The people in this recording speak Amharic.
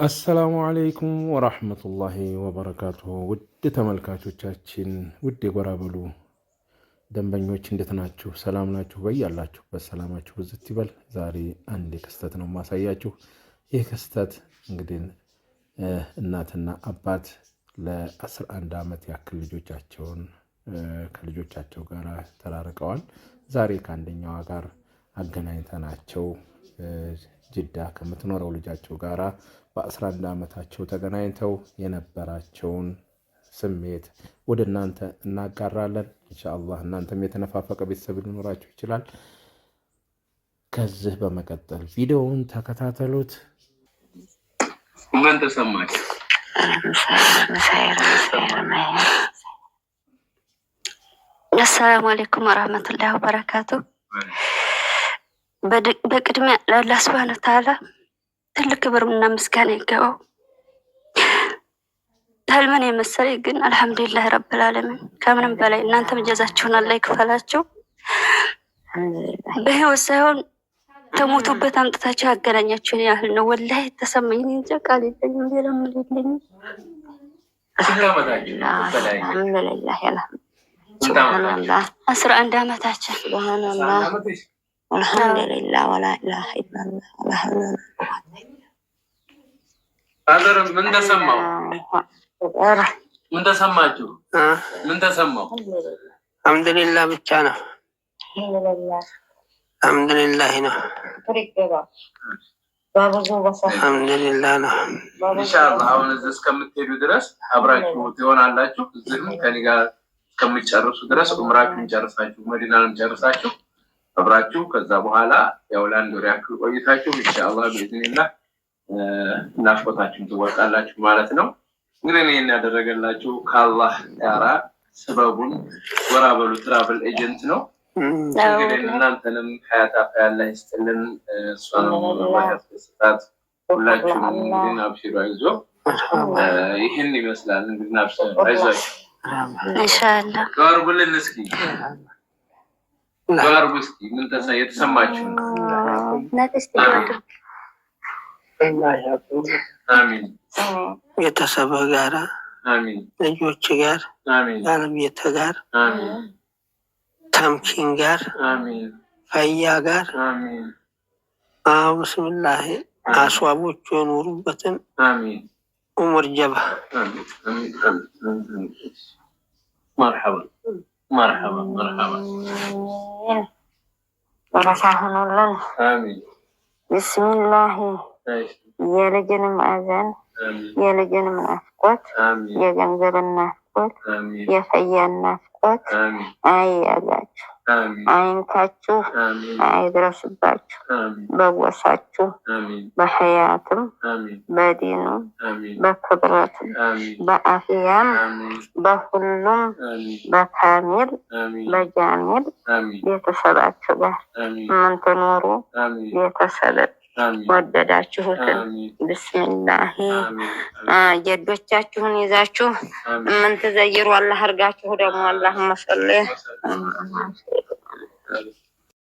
አሰላሙ አለይኩም ወራህመቱላሂ ወበረካቱሁ። ውድ ተመልካቾቻችን፣ ውድ የጎራ በሉ ደንበኞች እንዴት ናችሁ? ሰላም ናችሁ? በያላችሁበት ሰላማችሁ ብዝት ይበል። ዛሬ አንድ ክስተት ነው ማሳያችሁ። ይህ ክስተት እንግዲህ እናትና አባት ለ11 ዓመት ያክል ከልጆቻቸው ጋር ተራርቀዋል። ዛሬ ከአንደኛዋ ጋር አገናኝተናቸው ጅዳ ከምትኖረው ልጃቸው ጋራ በ11 ዓመታቸው ተገናኝተው የነበራቸውን ስሜት ወደ እናንተ እናጋራለን። ኢንሻአላህ እናንተም የተነፋፈቀ ቤተሰብ ሊኖራችሁ ይችላል። ከዚህ በመቀጠል ቪዲዮውን ተከታተሉት። ምን ተሰማች? አሰላሙ አለይኩም ወራህመቱላሂ ወበረካቱ። በቅድሚያ ለአላህ ሱብሃነሁ ወተዓላ ትልቅ ክብርና ምስጋና ይገባው። ህልምን የመሰለ ግን አልሐምዱሊላህ ረብል ዓለሚን። ከምንም በላይ እናንተም ጀዛችሁን አላህ ይክፈላችሁ። በህይወት ሳይሆን ተሞቱበት አምጥታችሁ ያገናኛችሁን ያህል ነው ወላሂ ተሰማኝ። እንጃ ቃል የለኝም፣ ሌላ ምን የለኝም። አልሐምዱሊላህ ሱብሃንአላህ 11 ዓመታችን ሱብሃንአላህ አልሐምዱሊላህ ወላ ኢላሀ ኢላላህ። አዘር ምን ተሰማው? ምን ተሰማችሁ? ምን ተሰማው? አልሐምዱሊላህ ብቻ ነው። አልሐምዱሊላህ ነው። አልሐምዱሊላህ ነው። ኢንሻአላህ አሁን እዚህ እስከምትሄዱ ድረስ አብራችሁ ትሆናላችሁ። እዚህም ከኔ ጋር እስከምትጨርሱ ድረስ ዑምራችሁን ጨርሳችሁ መዲናንም ጨርሳችሁ አብራችሁ ከዛ በኋላ ያው ለአንድ ወር ያክል ቆይታችሁ ኢንሻአላህ በኢዝኒላህ ናፍቆታችሁን ትወጣላችሁ ማለት ነው። እንግዲህ እኔን ያደረገላችሁ ከአላህ ጋራ ሰበቡን ጎራ በሉ ትራቭል ኤጀንት ነው። እንግዲህ እናንተንም ሀያት አላህ ይስጥልን፣ እሷንም አላህ ያስደስታት። ሁላችሁም እንግዲህ አብሽሩ፣ አይዞ። ይህን ይመስላል እንግዲህ አብሽሩ፣ አይዟችሁ ኢንሻአላህ። ጋርቡልን እስኪ ጋርቡ እስኪ ምን የተሰማችሁ? አሚን። ቤተሰብ ጋር አሚን፣ ልጆች ጋር አሚን፣ ባለቤት ጋር አሚን፣ ተምኪን ጋር አሚን፣ ፈያ ጋር አሚን። ብስምላህ አስዋቦቹ የኖሩበትን አሚን ዑምር ጀባ አሚን አሚን አሚን። መርሐባ መርሐባ መርሐባ። ወረሳሁኑልን አሚን። ቢስሚላህ። የልጅንም አዘን የልጅንም ናፍቆት የገንዘብን ናፍቆት የፈያን ናፍቆት አይያዛችሁ፣ አይንካችሁ፣ አይድረስባችሁ። በጎሳችሁ በሐያትም በዲኑም በክብረትም በአፍያም በሁሉም በካሚል በጃሚል ቤተሰባችሁ ጋር ምንትኖሩ ቤተሰብ ወደዳችሁትን ብስሚላሂ ጀዶቻችሁን ይዛችሁ ምን ትዘይሩ አላህ አርጋችሁ ደግሞ አላህ መሰለ